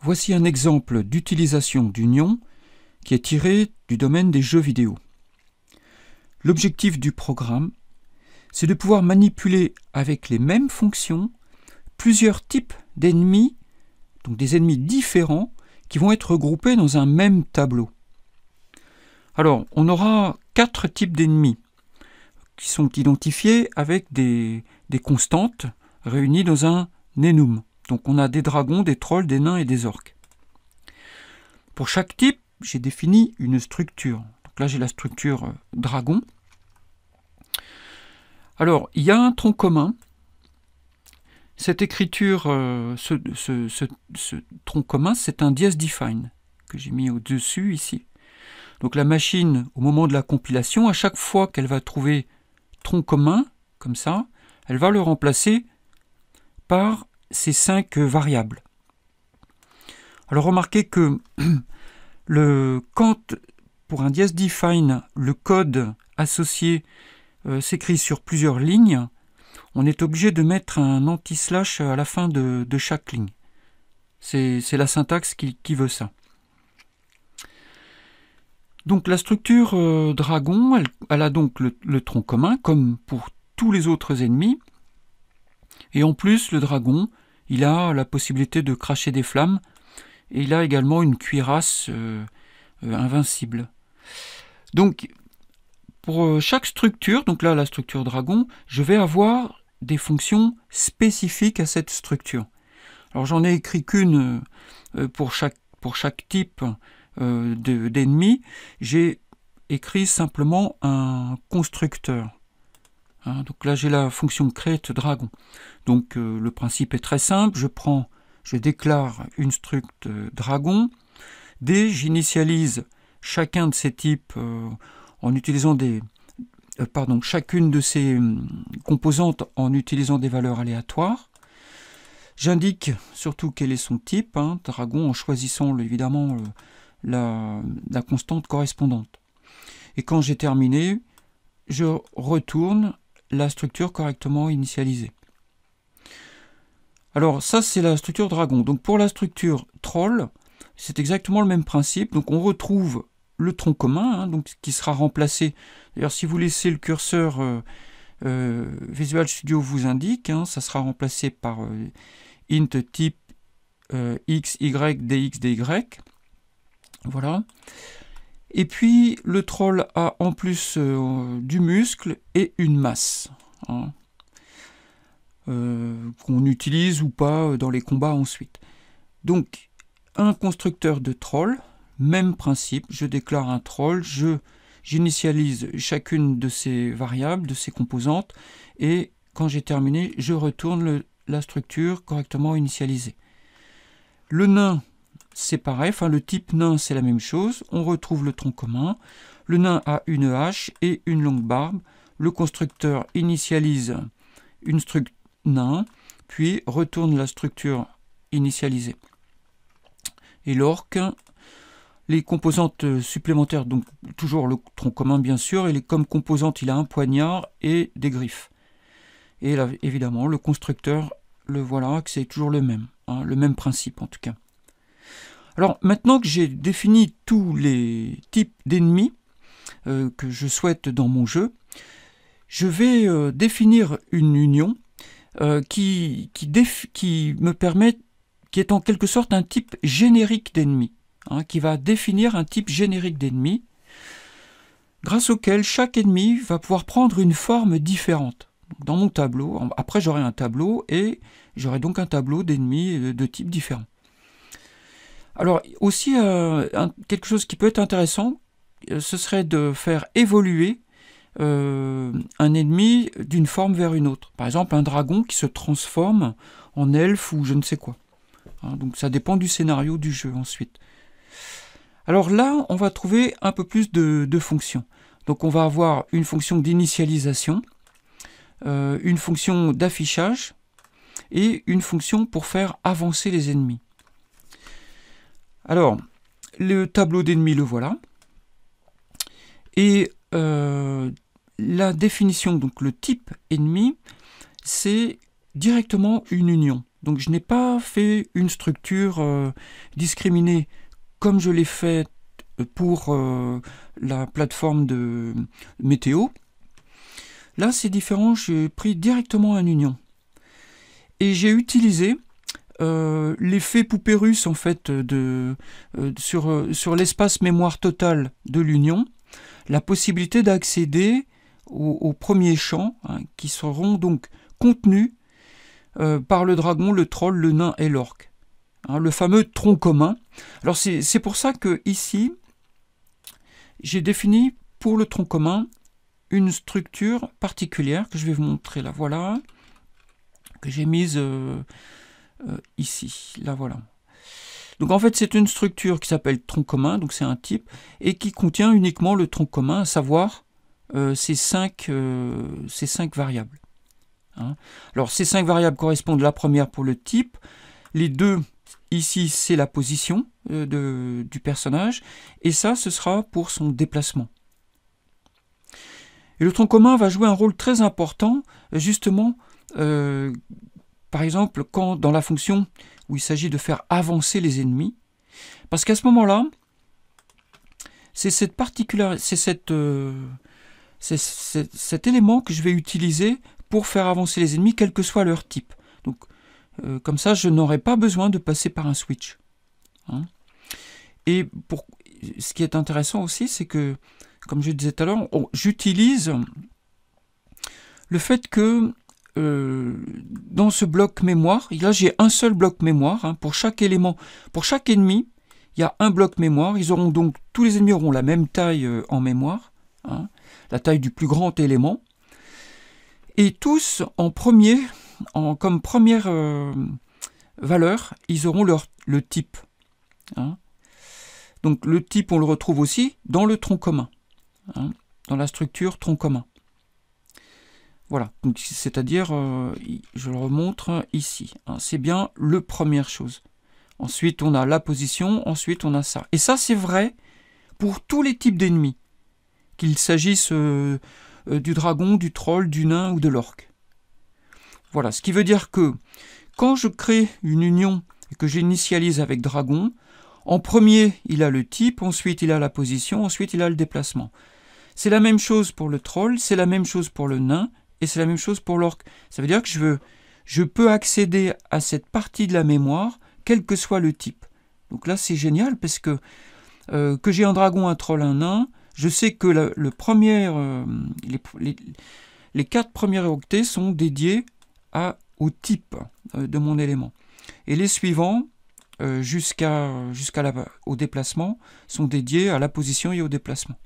Voici un exemple d'utilisation d'union qui est tiré du domaine des jeux vidéo. L'objectif du programme, c'est de pouvoir manipuler avec les mêmes fonctions plusieurs types d'ennemis, donc des ennemis différents, qui vont être regroupés dans un même tableau. Alors, on aura 4 types d'ennemis qui sont identifiés avec des constantes réunies dans un enum. Donc on a des dragons, des trolls, des nains et des orques. Pour chaque type, j'ai défini une structure. Donc là, j'ai la structure dragon. Alors, il y a un tronc commun. Cette écriture, ce tronc commun, c'est un dies-define que j'ai mis au-dessus ici. Donc la machine, au moment de la compilation, à chaque fois qu'elle va trouver tronc commun, comme ça, elle va le remplacer par ces 5 variables. Alors remarquez que quand pour un dies-define, le code associé s'écrit sur plusieurs lignes, on est obligé de mettre un anti-slash à la fin de chaque ligne. C'est la syntaxe qui veut ça. Donc la structure dragon, elle a donc le tronc commun, comme pour tous les autres ennemis. Et en plus, le dragon, il a la possibilité de cracher des flammes, et il a également une cuirasse invincible. Donc, pour chaque structure, donc là, la structure dragon, je vais avoir des fonctions spécifiques à cette structure. Alors, j'en ai écrit qu'une pour chaque type d'ennemi. J'ai écrit simplement un constructeur. Donc là, j'ai la fonction create dragon. Donc le principe est très simple. Je déclare une struct dragon. J'initialise chacun de ces types en utilisant chacune de ces composantes en utilisant des valeurs aléatoires. J'indique surtout quel est son type, dragon, en choisissant évidemment la constante correspondante. Et quand j'ai terminé, je retourne la structure correctement initialisée. Alors ça, c'est la structure dragon. Donc pour la structure troll, c'est exactement le même principe. Donc on retrouve le tronc commun, donc qui sera remplacé. D'ailleurs, si vous laissez le curseur, Visual Studio vous indique, ça sera remplacé par int type x, y, dx, dy. Voilà. Et puis le troll a en plus du muscle et une masse, qu'on utilise ou pas dans les combats ensuite. Donc un constructeur de troll, même principe, je déclare un troll, j'initialise chacune de ces variables, de ces composantes, et quand j'ai terminé, je retourne la structure correctement initialisée. Le nain, c'est pareil, le type nain, c'est la même chose. On retrouve le tronc commun. Le nain a une hache et une longue barbe. Le constructeur initialise une structure nain, puis retourne la structure initialisée. Et l'orque, les composantes supplémentaires, donc toujours le tronc commun bien sûr, et comme composante, il a un poignard et des griffes. Et là, évidemment, le constructeur, le voilà, que c'est toujours le même principe en tout cas. Alors maintenant que j'ai défini tous les types d'ennemis que je souhaite dans mon jeu, je vais définir une union qui me permet, qui est en quelque sorte un type générique d'ennemi, qui va définir un type générique d'ennemi, grâce auquel chaque ennemi va pouvoir prendre une forme différente. Dans mon tableau, après j'aurai un tableau et j'aurai donc un tableau d'ennemis de types différents. Alors aussi, quelque chose qui peut être intéressant, ce serait de faire évoluer un ennemi d'une forme vers une autre. Par exemple, un dragon qui se transforme en elfe ou je ne sais quoi. Donc ça dépend du scénario du jeu ensuite. Alors là, on va trouver un peu plus de fonctions. Donc on va avoir une fonction d'initialisation, une fonction d'affichage et une fonction pour faire avancer les ennemis. Alors, le tableau d'ennemis, le voilà. Et la définition, donc le type ennemi, c'est directement une union. Donc je n'ai pas fait une structure discriminée comme je l'ai fait pour la plateforme de météo. Là c'est différent, j'ai pris directement un union. Et j'ai utilisé l'effet poupée russe en fait sur l'espace mémoire total de l'union, la possibilité d'accéder aux premiers champs qui seront donc contenus par le dragon, le troll, le nain et l'orc. Le fameux tronc commun. Alors c'est pour ça que ici, j'ai défini pour le tronc commun une structure particulière que je vais vous montrer là, voilà, que j'ai mise ici, là voilà. Donc en fait c'est une structure qui s'appelle tronc commun, donc c'est un type, et qui contient uniquement le tronc commun, à savoir ces cinq variables. Alors ces 5 variables correspondent, la première pour le type, les deux ici c'est la position du personnage, et ça ce sera pour son déplacement. Et le tronc commun va jouer un rôle très important, justement, par exemple, quand dans la fonction où il s'agit de faire avancer les ennemis, parce qu'à ce moment-là, c'est cet élément que je vais utiliser pour faire avancer les ennemis, quel que soit leur type. Donc, comme ça, je n'aurai pas besoin de passer par un switch. Et ce qui est intéressant aussi, c'est que, comme je disais tout à l'heure, j'utilise le fait que dans ce bloc mémoire, là j'ai un seul bloc mémoire, pour chaque élément, pour chaque ennemi, il y a un bloc mémoire. Ils auront donc, tous les ennemis auront la même taille en mémoire, la taille du plus grand élément, et tous en premier, comme première valeur, ils auront le type. Donc le type, on le retrouve aussi dans le tronc commun, dans la structure tronc commun. Voilà, c'est-à-dire, je le remontre ici. C'est bien la première chose. Ensuite, on a la position, ensuite on a ça. Et ça, c'est vrai pour tous les types d'ennemis, qu'il s'agisse du dragon, du troll, du nain ou de l'orc. Voilà, ce qui veut dire que quand je crée une union et que j'initialise avec dragon, en premier, il a le type, ensuite il a la position, ensuite il a le déplacement. C'est la même chose pour le troll, c'est la même chose pour le nain, et c'est la même chose pour l'orc. Ça veut dire que je peux accéder à cette partie de la mémoire, quel que soit le type. Donc là, c'est génial, parce que j'ai un dragon, un troll, un nain, je sais que les 4 premiers octets sont dédiés au type de mon élément. Et les suivants, au déplacement, sont dédiés à la position et au déplacement.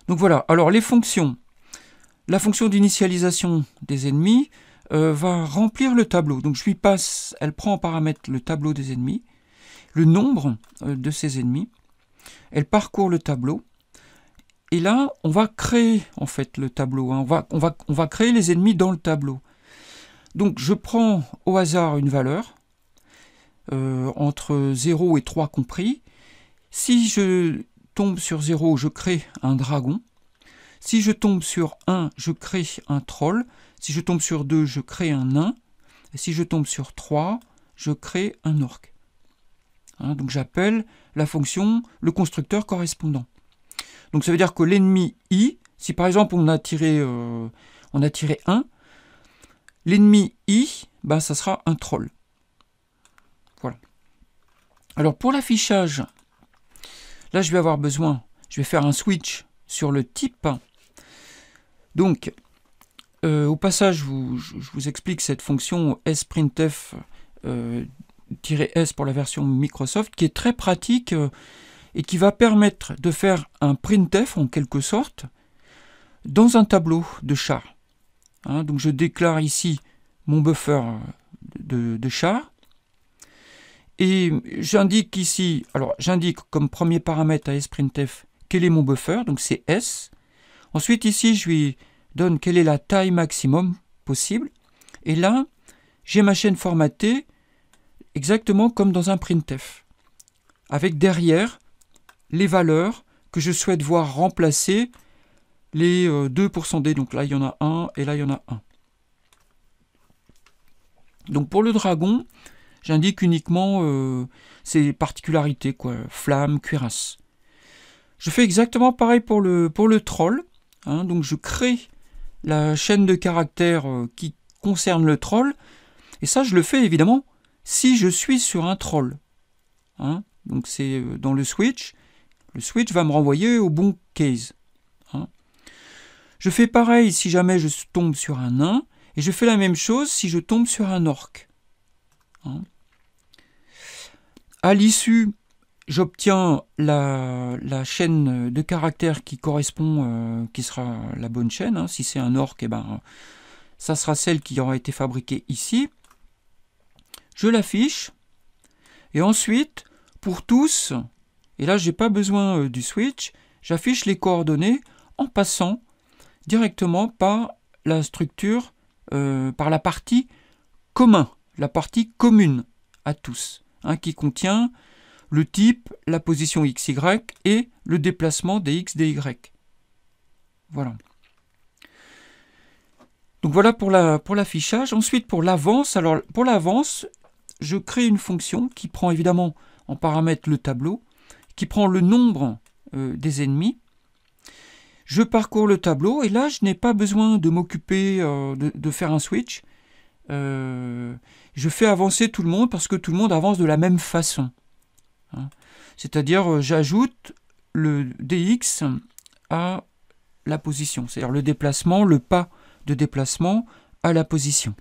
Donc voilà, alors les fonctions. La fonction d'initialisation des ennemis va remplir le tableau. Donc je lui passe, elle prend en paramètre le tableau des ennemis, le nombre de ces ennemis, elle parcourt le tableau, et là on va créer en fait le tableau, on va créer les ennemis dans le tableau. Donc je prends au hasard une valeur, entre 0 et 3 compris. Si je tombe sur 0, je crée un dragon. Si je tombe sur 1, je crée un troll. Si je tombe sur 2, je crée un nain. Et si je tombe sur 3, je crée un orc. Donc j'appelle la fonction le constructeur correspondant. Donc ça veut dire que l'ennemi I, si par exemple on a tiré 1, l'ennemi I, ça sera un troll. Voilà. Alors pour l'affichage, là je vais avoir besoin, je vais faire un switch sur le type. Donc, au passage, je vous explique cette fonction sprintf -s pour la version Microsoft, qui est très pratique et qui va permettre de faire un printf, en quelque sorte, dans un tableau de char. Donc je déclare ici mon buffer de char, et j'indique ici, alors j'indique comme premier paramètre à sprintf quel est mon buffer, donc c'est S. Ensuite ici je lui donne quelle est la taille maximum possible, et là j'ai ma chaîne formatée exactement comme dans un printf, avec derrière les valeurs que je souhaite voir remplacer les 2%D, donc là il y en a 1 et là il y en a 1. Donc pour le dragon, j'indique uniquement ses particularités, quoi, flamme, cuirasse. Je fais exactement pareil pour le troll. Hein, donc je crée la chaîne de caractères qui concerne le troll. Et ça, je le fais évidemment si je suis sur un troll. Hein, donc c'est dans le switch. Le switch va me renvoyer au bon case. Hein. Je fais pareil si jamais je tombe sur un nain. Et je fais la même chose si je tombe sur un orc. Hein. À l'issue, j'obtiens la chaîne de caractères qui correspond, qui sera la bonne chaîne. Hein. Si c'est un orc, eh ben, ça sera celle qui aura été fabriquée ici. Je l'affiche. Et ensuite, pour tous, et là, je n'ai pas besoin du switch, j'affiche les coordonnées en passant directement par la structure, par la partie commun, la partie commune à tous, hein, qui contient le type, la position XY et le déplacement des X, des Y. Voilà. Donc voilà pour l'affichage. Ensuite, pour l'avance, alors pour l'avance, je crée une fonction qui prend évidemment en paramètre le tableau, qui prend le nombre des ennemis. Je parcours le tableau et là, je n'ai pas besoin de m'occuper de faire un switch. Je fais avancer tout le monde parce que tout le monde avance de la même façon. Hein. C'est-à-dire, j'ajoute le dx à la position, c'est-à-dire le déplacement, le pas de déplacement à la position.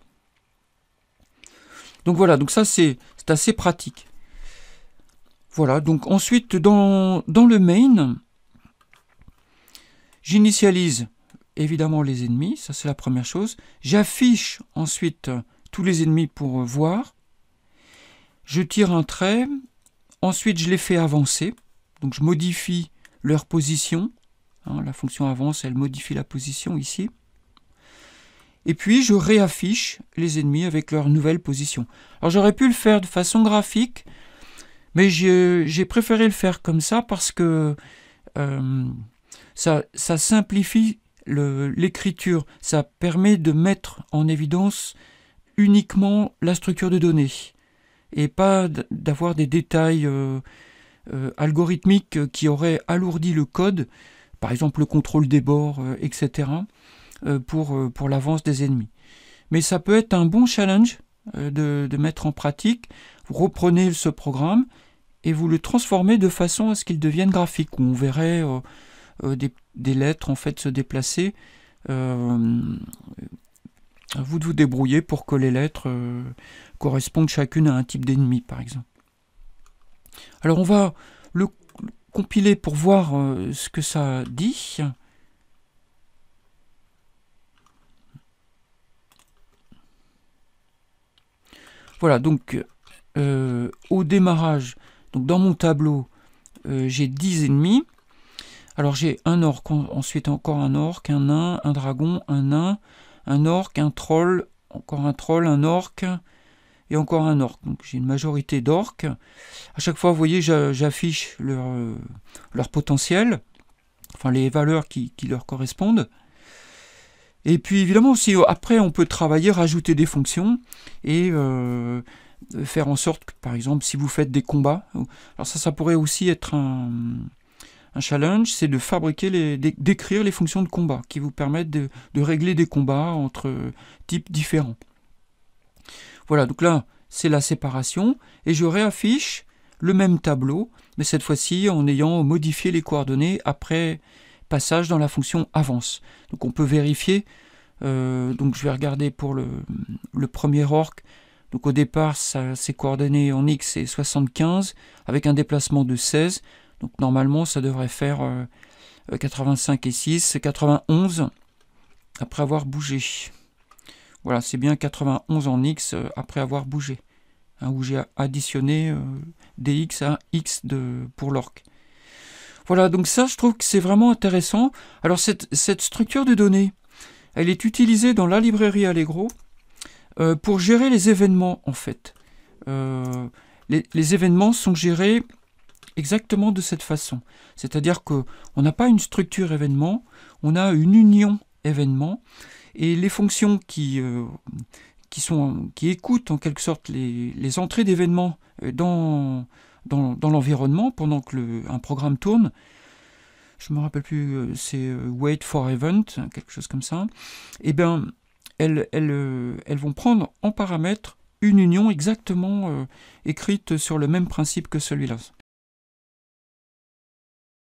Donc voilà, donc ça c'est assez pratique. Voilà, donc ensuite dans le main, j'initialise évidemment les ennemis, ça c'est la première chose. J'affiche ensuite tous les ennemis pour voir. Je tire un trait, ensuite je les fais avancer, donc je modifie leur position. Hein, la fonction avance, elle modifie la position ici. Et puis je réaffiche les ennemis avec leur nouvelle position. Alors j'aurais pu le faire de façon graphique, mais j'ai préféré le faire comme ça parce que ça simplifie l'écriture. Ça permet de mettre en évidence uniquement la structure de données et pas d'avoir des détails algorithmiques qui auraient alourdi le code, par exemple le contrôle des bords, etc., pour l'avance des ennemis. Mais ça peut être un bon challenge de mettre en pratique. Vous reprenez ce programme et vous le transformez de façon à ce qu'il devienne graphique, où on verrait des lettres en fait se déplacer. Vous de vous débrouiller pour que les lettres correspondent chacune à un type d'ennemi, par exemple. Alors on va le compiler pour voir ce que ça dit. Voilà, donc au démarrage, donc dans mon tableau, j'ai 10 ennemis. Alors j'ai un orc, ensuite encore un orc, un nain, un dragon, un nain, un orc, un troll, encore un troll, un orc et encore un orc. Donc j'ai une majorité d'orcs. À chaque fois, vous voyez, j'affiche leur potentiel, enfin les valeurs qui leur correspondent. Et puis évidemment aussi, après on peut travailler, rajouter des fonctions et faire en sorte que, par exemple, si vous faites des combats, alors ça pourrait aussi être un challenge, c'est de fabriquer, d'écrire les fonctions de combat qui vous permettent de régler des combats entre types différents. Voilà, donc là, c'est la séparation et je réaffiche le même tableau, mais cette fois-ci en ayant modifié les coordonnées après passage dans la fonction avance. Donc on peut vérifier, donc je vais regarder pour le premier orc. Donc au départ, ses coordonnées en X c'est 75 avec un déplacement de 16. Donc normalement ça devrait faire 85 et 6, 91 après avoir bougé. Voilà, c'est bien 91 en X après avoir bougé. Hein, où j'ai additionné dx à X pour l'orc. Voilà, donc ça, je trouve que c'est vraiment intéressant. Alors, cette structure de données, elle est utilisée dans la librairie Allegro pour gérer les événements, en fait. Les événements sont gérés exactement de cette façon. C'est-à-dire qu'on n'a pas une structure événement, on a une union événement, et les fonctions qui qui écoutent en quelque sorte les entrées d'événements dans l'environnement pendant que un programme tourne. Je ne me rappelle plus, c'est Wait for Event, quelque chose comme ça. Eh bien, elles vont prendre en paramètre une union exactement écrite sur le même principe que celui-là.